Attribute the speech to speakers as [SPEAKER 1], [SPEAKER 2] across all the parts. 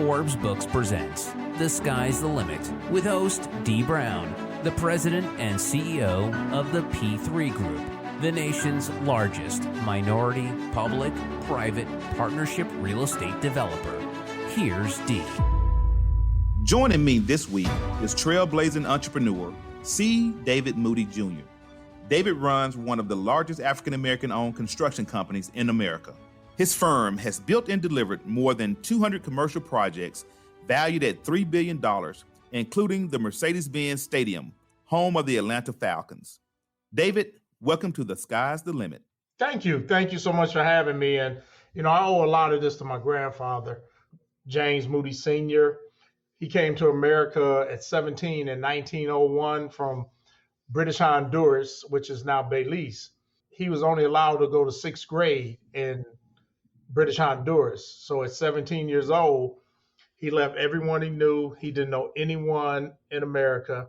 [SPEAKER 1] Forbes Books presents The Sky's the Limit with host Dee Brown, the president and CEO of the P3 Group, the nation's largest minority, public-private partnership real estate developer. Here's Dee.
[SPEAKER 2] Joining me this week is trailblazing entrepreneur C. David Moody Jr. David runs one of the largest African-American owned construction companies in America. His firm has built and delivered more than 200 commercial projects valued at $3 billion, including the Mercedes-Benz Stadium, home of the Atlanta Falcons. David, welcome to The Sky's the Limit.
[SPEAKER 3] Thank you. Thank you so much for having me. And, I owe a lot of this to my grandfather, James Moody Sr. He came to America at 17 in 1901 from British Honduras, which is now Belize. He was only allowed to go to sixth grade in British Honduras. So at 17 years old, he left everyone he knew. He didn't know anyone in America.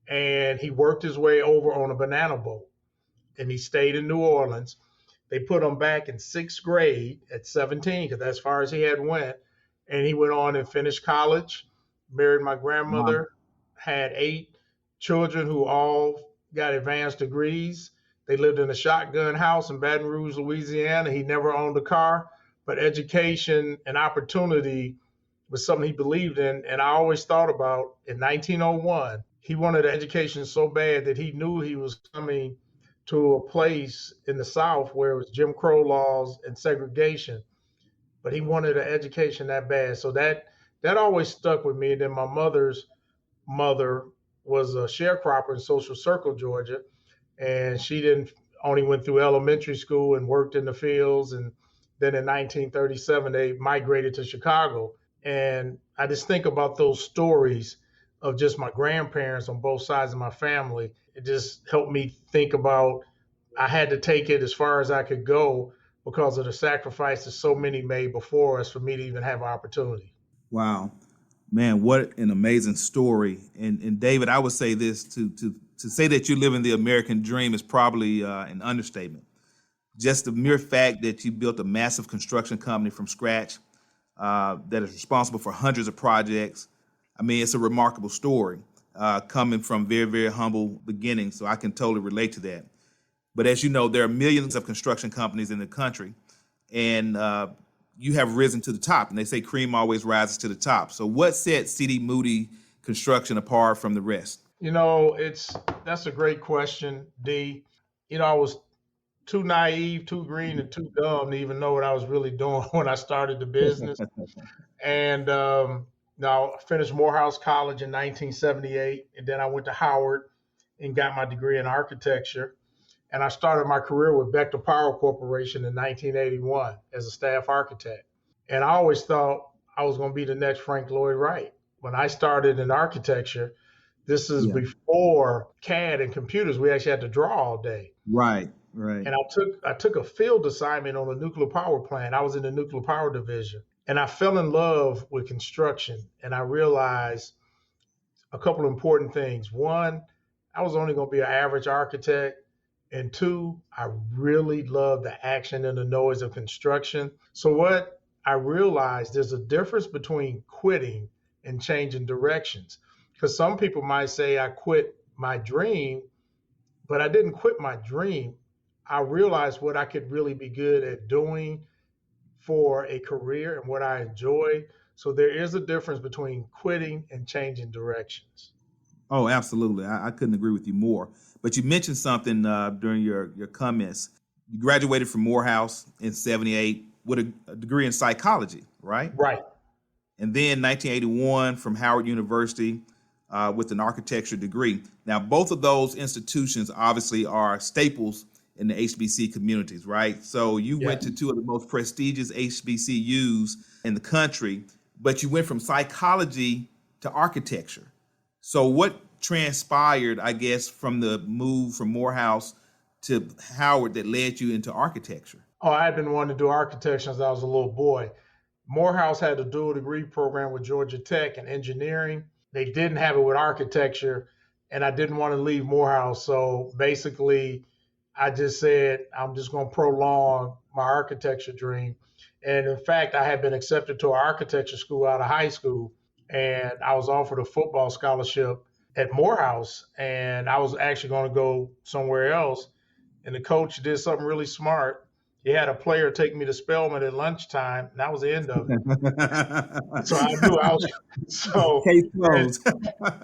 [SPEAKER 3] And he worked his way over on a banana boat. And he stayed in New Orleans. They put him back in sixth grade at 17, because that's as far as he had went. And he went on and finished college, married my grandmother, had 8 children who all got advanced degrees. They lived in a shotgun house in Baton Rouge, Louisiana. He never owned a car, but education and opportunity was something he believed in. And I always thought about, in 1901, he wanted an education so bad that he knew he was coming to a place in the South where it was Jim Crow laws and segregation, but he wanted an education that bad. So that always stuck with me. And then my mother's mother was a sharecropper in Social Circle, Georgia. And she only went through elementary school and worked in the fields. And then in 1937, they migrated to Chicago. And I just think about those stories of just my grandparents on both sides of my family. It just helped me think about, I had to take it as far as I could go because of the sacrifices so many made before us for me to even have opportunity.
[SPEAKER 2] Wow. Man, what an amazing story. And David, I would say this, to say that you live in the American dream is probably an understatement. Just the mere fact that you built a massive construction company from scratch that is responsible for hundreds of projects. I mean, it's a remarkable story coming from very, very humble beginnings. So I can totally relate to that. But as you know, there are millions of construction companies in the country, and you have risen to the top. And they say cream always rises to the top. So what sets C.D. Moody Construction apart from the rest?
[SPEAKER 3] That's a great question, D. I was too naive, too green, and too dumb to even know what I was really doing when I started the business. And now I finished Morehouse College in 1978, and then I went to Howard and got my degree in architecture. And I started my career with Bechtel Power Corporation in 1981 as a staff architect. And I always thought I was going to be the next Frank Lloyd Wright. When I started in architecture, this is before CAD and computers. We actually had to draw all day.
[SPEAKER 2] Right.
[SPEAKER 3] And I took a field assignment on a nuclear power plant. I was in the nuclear power division. And I fell in love with construction. And I realized a couple of important things. One, I was only going to be an average architect. And 2, I really love the action and the noise of construction. So what I realized, there's a difference between quitting and changing directions. Because some people might say I quit my dream, but I didn't quit my dream. I realized what I could really be good at doing for a career and what I enjoy. So there is a difference between quitting and changing directions.
[SPEAKER 2] Oh, absolutely. I couldn't agree with you more. But you mentioned something during your comments. You graduated from Morehouse in 78 with a degree in psychology, right?
[SPEAKER 3] Right.
[SPEAKER 2] And then 1981 from Howard University with an architecture degree. Now, both of those institutions obviously are staples in the HBC communities, right? So you went to 2 of the most prestigious HBCUs in the country, but you went from psychology to architecture. So what transpired, I guess, from the move from Morehouse to Howard that led you into architecture?
[SPEAKER 3] Oh, I had been wanting to do architecture since I was a little boy. Morehouse had a dual degree program with Georgia Tech in engineering. They didn't have it with architecture, and I didn't want to leave Morehouse. So basically, I just said, I'm just going to prolong my architecture dream. And in fact, I had been accepted to an architecture school out of high school, and I was offered a football scholarship at Morehouse, and I was actually going to go somewhere else. And the coach did something really smart. He had a player take me to Spelman at lunchtime, and that was the end of it. So I knew I was so.
[SPEAKER 2] Case
[SPEAKER 3] And
[SPEAKER 2] closed.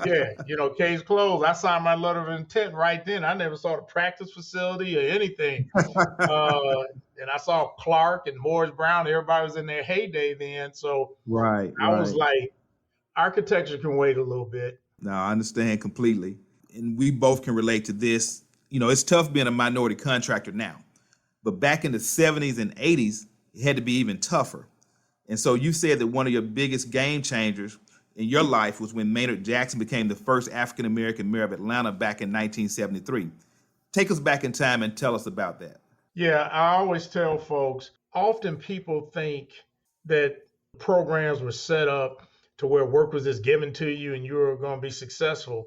[SPEAKER 3] yeah, case closed. I signed my letter of intent right then. I never saw the practice facility or anything. Uh, and I saw Clark and Morris Brown. Everybody was in their heyday then. So
[SPEAKER 2] Right,
[SPEAKER 3] I was
[SPEAKER 2] right.
[SPEAKER 3] like, architecture can wait a little bit.
[SPEAKER 2] No, I understand completely. And we both can relate to this. It's tough being a minority contractor now, but back in the 70s and 80s, it had to be even tougher. And so you said that one of your biggest game changers in your life was when Maynard Jackson became the first African-American mayor of Atlanta back in 1973. Take us back in time and tell us about that.
[SPEAKER 3] Yeah, I always tell folks, often people think that programs were set up to where work was just given to you and you were going to be successful.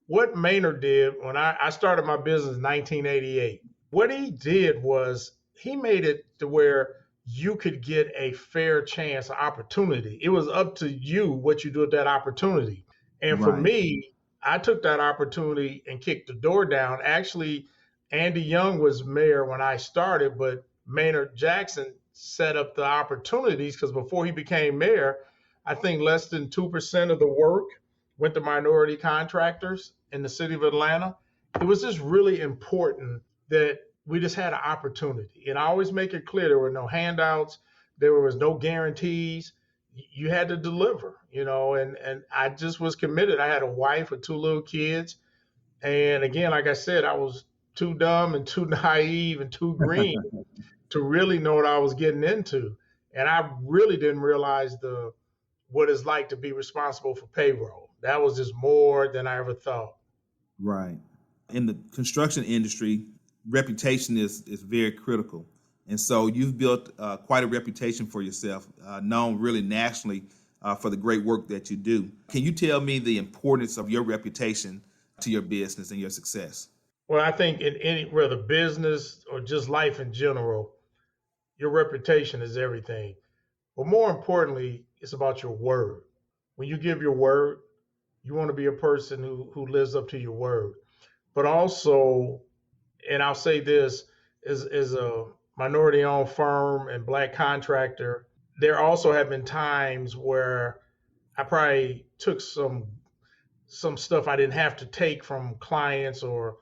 [SPEAKER 3] What Maynard did when I started my business in 1988, what he did was he made it to where you could get a fair chance, opportunity. It was up to you what you do with that opportunity. And for
[SPEAKER 2] Right.
[SPEAKER 3] me, I took that opportunity and kicked the door down. Actually, Andy Young was mayor when I started, but Maynard Jackson set up the opportunities because before he became mayor, I think less than 2% of the work went to minority contractors in the city of Atlanta. It was just really important that we just had an opportunity. And I always make it clear there were no handouts, there was no guarantees. You had to deliver, and I just was committed. I had a wife with 2 little kids. And again, like I said, I was too dumb and too naive and too green to really know what I was getting into. And I really didn't realize what it's like to be responsible for payroll. That was just more than I ever thought.
[SPEAKER 2] Right. In the construction industry, reputation is very critical. And so you've built quite a reputation for yourself, known really nationally for the great work that you do. Can you tell me the importance of your reputation to your business and your success?
[SPEAKER 3] Well, I think whether business or just life in general, your reputation is everything. But more importantly, it's about your word. When you give your word, you want to be a person who lives up to your word. But also, and I'll say this, as a minority-owned firm and Black contractor, there also have been times where I probably took some stuff I didn't have to take from clients or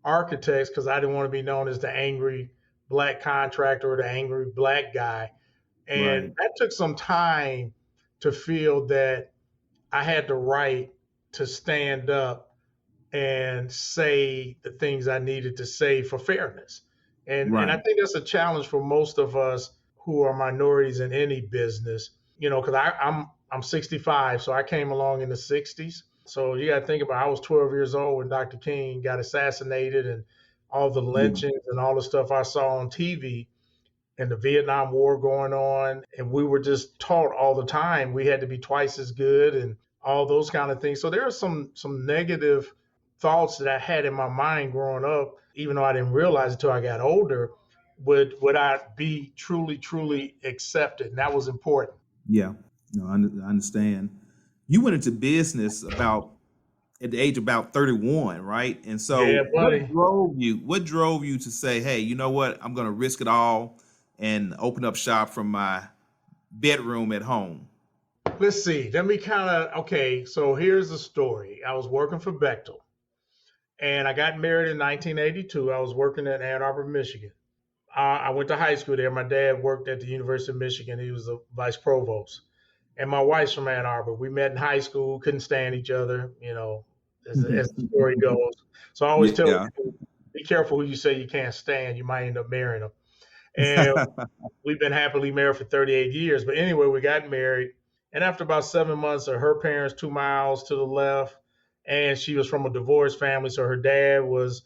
[SPEAKER 3] architects because I didn't want to be known as the angry Black contractor or the angry Black guy. And
[SPEAKER 2] Right.
[SPEAKER 3] that took some time to feel that I had the right to stand up and say the things I needed to say for fairness. And I
[SPEAKER 2] Right.
[SPEAKER 3] think that's a challenge for most of us who are minorities in any business, because I'm 65, so I came along in the 60s. So you got to think about I was 12 years old when Dr. King got assassinated and all the
[SPEAKER 2] Yeah.
[SPEAKER 3] lynchings and all the stuff I saw on TV and the Vietnam War going on. And we were just taught all the time we had to be twice as good and all those kind of things. So there are some negative thoughts that I had in my mind growing up, even though I didn't realize it until I got older. Would I be truly accepted? And that was important.
[SPEAKER 2] Yeah. No, I understand. You went into business at the age of about 31, right? And
[SPEAKER 3] Yeah,
[SPEAKER 2] so
[SPEAKER 3] buddy.
[SPEAKER 2] what drove you to say, hey, you know what? I'm going to risk it all and open up shop from my bedroom at home.
[SPEAKER 3] Let's see. Let me okay. So here's the story. I was working for Bechtel and I got married in 1982. I was working in Ann Arbor, Michigan. I went to high school there. My dad worked at the University of Michigan. He was the vice provost. And my wife's from Ann Arbor. We met in high school, couldn't stand each other, as the story goes. So I always tell
[SPEAKER 2] Yeah.
[SPEAKER 3] people, be careful who you say you can't stand. You might end up marrying them. And we've been happily married for 38 years. But anyway, we got married. And after about 7 months, her parents 2 miles to the left, and she was from a divorced family. So her dad was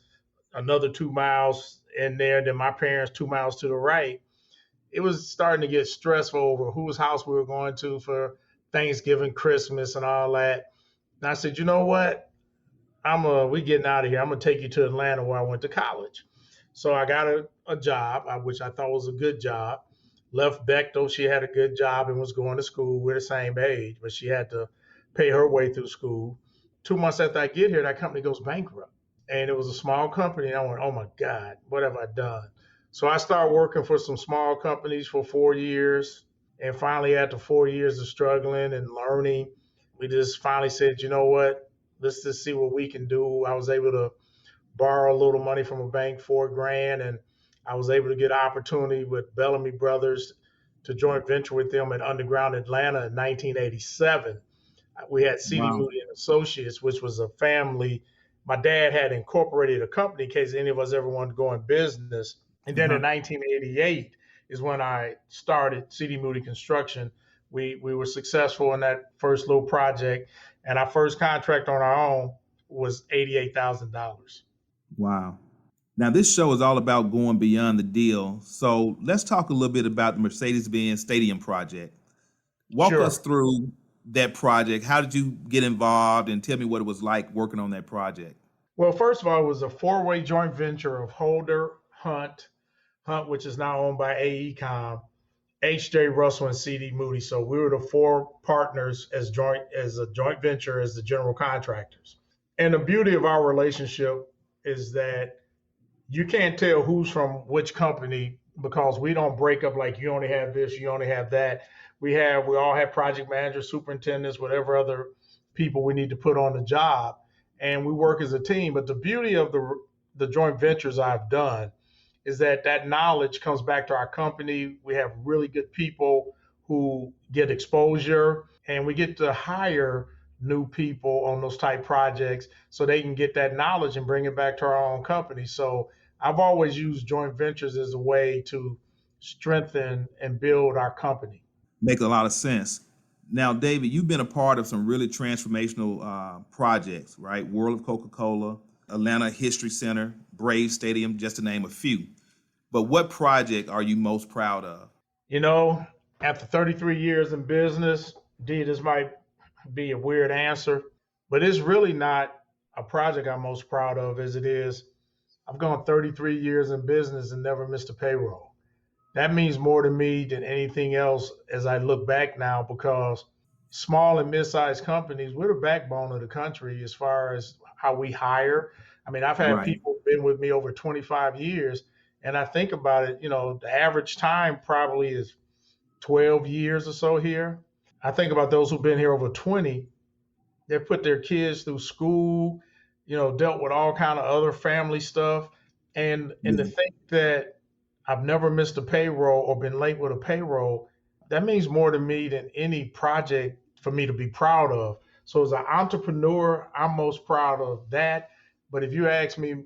[SPEAKER 3] another 2 miles in there. Then my parents 2 miles to the right. It was starting to get stressful over whose house we were going to for Thanksgiving, Christmas, and all that. And I said, you know what? We getting out of here. I'm gonna take you to Atlanta where I went to college. So I got a job, which I thought was a good job. left Bechtel. She had a good job and was going to school. We're the same age, but she had to pay her way through school. 2 months after I get here, that company goes bankrupt. And it was a small company. And I went, oh my God, what have I done? So I started working for some small companies for 4 years. And finally, after 4 years of struggling and learning, we just finally said, you know what? Let's just see what we can do. I was able to borrow a little money from a bank, $4,000, and I was able to get an opportunity with Bellamy Brothers to joint venture with them at Underground Atlanta in 1987. We had C.D.
[SPEAKER 2] Wow.
[SPEAKER 3] Moody and Associates, which was a family. My dad had incorporated a company in case any of us ever wanted to go in business. And then in 1988 is when I started C.D. Moody Construction. We were successful in that first little project, and our first contract on our own was $88,000.
[SPEAKER 2] Wow. Now, this show is all about going beyond the deal. So let's talk a little bit about the Mercedes-Benz Stadium project. Walk
[SPEAKER 3] Sure.
[SPEAKER 2] us through that project. How did you get involved, and tell me what it was like working on that project?
[SPEAKER 3] Well, first of all, it was a four-way joint venture of Holder, Hunt, which is now owned by AECOM, H.J. Russell, and C.D. Moody. So we were the four partners as a joint venture as the general contractors. And the beauty of our relationship is that you can't tell who's from which company because we don't break up like you only have this, you only have that. We all have project managers, superintendents, whatever other people we need to put on the job, and we work as a team. But the beauty of the joint ventures I've done is that knowledge comes back to our company. We have really good people who get exposure, and we get to hire new people on those type projects so they can get that knowledge and bring it back to our own company. So I've always used joint ventures as a way to strengthen and build our company.
[SPEAKER 2] Makes a lot of sense. Now, David, you've been a part of some really transformational projects, right? World of Coca-Cola, Atlanta History Center, Brave Stadium, just to name a few. But what project are you most proud of?
[SPEAKER 3] You know, after 33 years in business, this might be a weird answer, but it's really not a project I'm most proud of as it is. I've gone 33 years in business and never missed a payroll. That means more to me than anything else as I look back now, because small and mid-sized companies, we're the backbone of the country as far as how we hire. I mean, I've had
[SPEAKER 2] Right.
[SPEAKER 3] people been with me over 25 years, and I think about it, the average time probably is 12 years or so here. I think about those who've been here over 20. They've put their kids through school, dealt with all kind of other family stuff. And to
[SPEAKER 2] Yeah.
[SPEAKER 3] think that I've never missed a payroll or been late with a payroll, that means more to me than any project for me to be proud of. So as an entrepreneur, I'm most proud of that. But if you ask me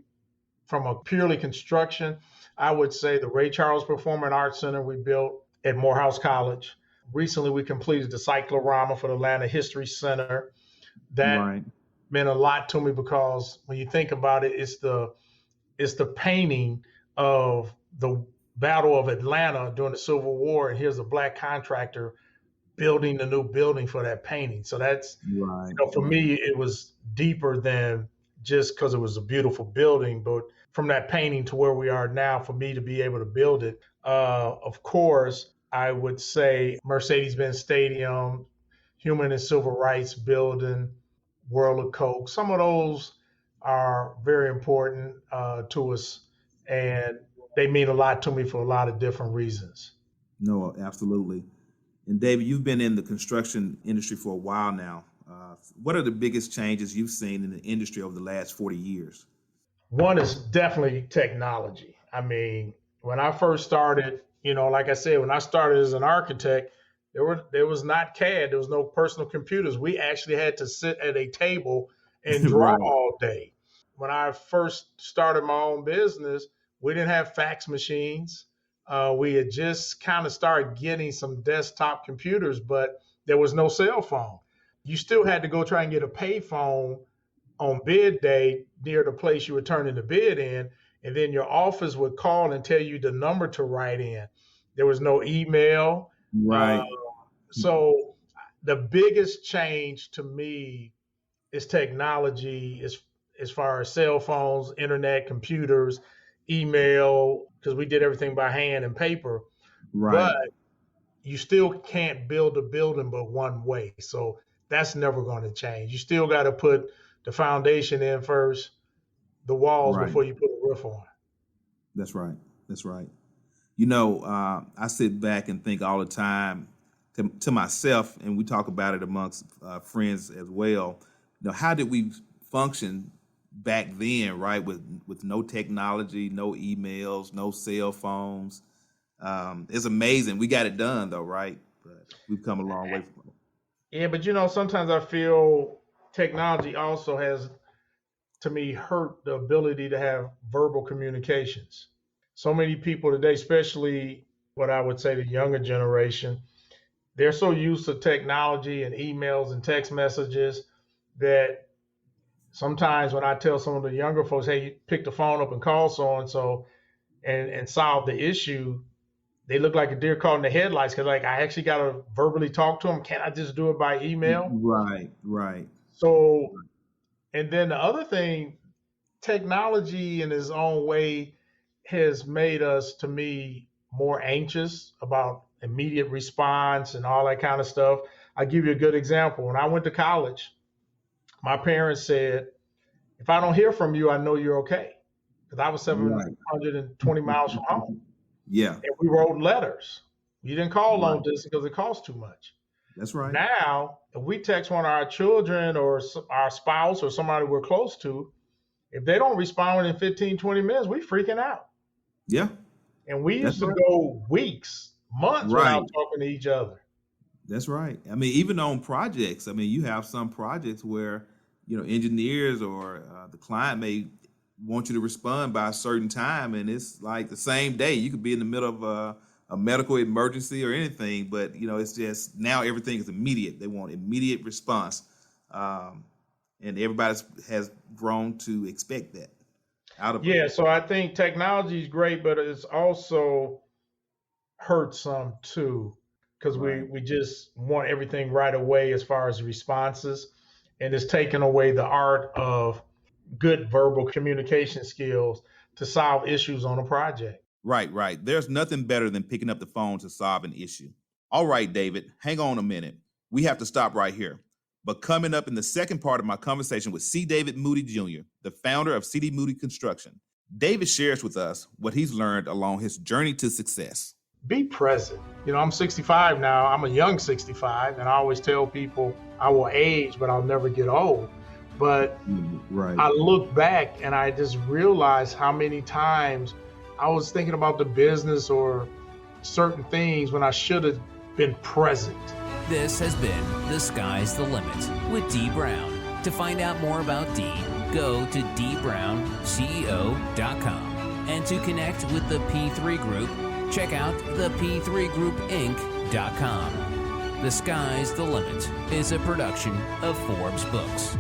[SPEAKER 3] from a purely construction, I would say the Ray Charles Performing Arts Center we built at Morehouse College. Recently, we completed the cyclorama for the Atlanta History Center. That
[SPEAKER 2] Right.
[SPEAKER 3] meant a lot to me because when you think about it, it's the painting of the Battle of Atlanta during the Civil War, and here's a Black contractor building the new building for that painting. So that's,
[SPEAKER 2] Right.
[SPEAKER 3] for
[SPEAKER 2] Right.
[SPEAKER 3] me, it was deeper than just because it was a beautiful building, but from that painting to where we are now, for me to be able to build it. Of course, I would say Mercedes-Benz Stadium, Human and Civil Rights Building, World of Coke. Some of those are very important to us, and they mean a lot to me for a lot of different reasons.
[SPEAKER 2] No, absolutely. And David, you've been in the construction industry for a while now. What are the biggest changes you've seen in the industry over the last 40 years?
[SPEAKER 3] One is definitely technology. I mean, when I first started, like I said, when I started as an architect, there was not CAD, there was no personal computers. We actually had to sit at a table and draw
[SPEAKER 2] Right.
[SPEAKER 3] all day. When I first started my own business, we didn't have fax machines. We had just kind of started getting some desktop computers, but there was no cell phone. You still had to go try and get a pay phone on bid day near the place you were turning the bid in, and then your office would call and tell you the number to write in. There was no email. Uh,
[SPEAKER 2] Right.
[SPEAKER 3] so the biggest change to me is technology as far as cell phones, internet, computers, email, because we did everything by hand and paper.
[SPEAKER 2] Right.
[SPEAKER 3] But you still can't build a building but one way. So that's never going to change. You still got to put the foundation in first, the walls
[SPEAKER 2] Right.
[SPEAKER 3] before you put a roof on.
[SPEAKER 2] That's right. That's right. You know, I sit back and think all the time to myself, and we talk about it amongst friends as well. You know, how did we function back then, right? With no technology, no emails, no cell phones. It's amazing. We got it done though, right? But we've come a long way from it.
[SPEAKER 3] Yeah, but sometimes I feel technology also has, to me, hurt the ability to have verbal communications. So many people today, especially what I would say the younger generation, they're so used to technology and emails and text messages that sometimes when I tell some of the younger folks, hey, you pick the phone up and call so and so and solve the issue, they look like a deer caught in the headlights because, like, I actually got to verbally talk to them. Can't I just do it by email?
[SPEAKER 2] Right, right.
[SPEAKER 3] So, and then the other thing, technology in its own way has made us, to me, more anxious about immediate response and all that kind of stuff. I'll give you a good example. When I went to college, my parents said, if I don't hear from you, I know you're okay. Because I was 720 miles from home.
[SPEAKER 2] Yeah.
[SPEAKER 3] And we wrote letters. You didn't call long distance because it costs too much.
[SPEAKER 2] That's right.
[SPEAKER 3] Now, if we text one of our children or our spouse or somebody we're close to, if they don't respond within 15, 20 minutes, we freaking out.
[SPEAKER 2] Yeah.
[SPEAKER 3] And we used to go weeks, months without talking to each other.
[SPEAKER 2] That's right. I mean, even on projects, I mean, you have some projects where, engineers or the client may want you to respond by a certain time, and it's like the same day. You could be in the middle of a medical emergency or anything, but it's just now everything is immediate. They want immediate response, and everybody has grown to expect that out of them.
[SPEAKER 3] Yeah, so I think technology is great, but it's also hurt some too, because we just want everything right away as far as responses, and it's taken away the art of good verbal communication skills to solve issues on a project.
[SPEAKER 2] Right. There's nothing better than picking up the phone to solve an issue. All right, David, hang on a minute. We have to stop right here. But coming up in the second part of my conversation with C. David Moody Jr., the founder of C.D. Moody Construction, David shares with us what he's learned along his journey to success.
[SPEAKER 3] Be present. I'm 65 now. I'm a young 65, and I always tell people I will age, but I'll never get old. But I look back and I just realize how many times I was thinking about the business or certain things when I should have been present.
[SPEAKER 1] This has been The Sky's the Limit with Dee Brown. To find out more about Dee, go to dbrownceo.com. And to connect with the P3 Group, check out thep3groupinc.com. The Sky's the Limit is a production of Forbes Books.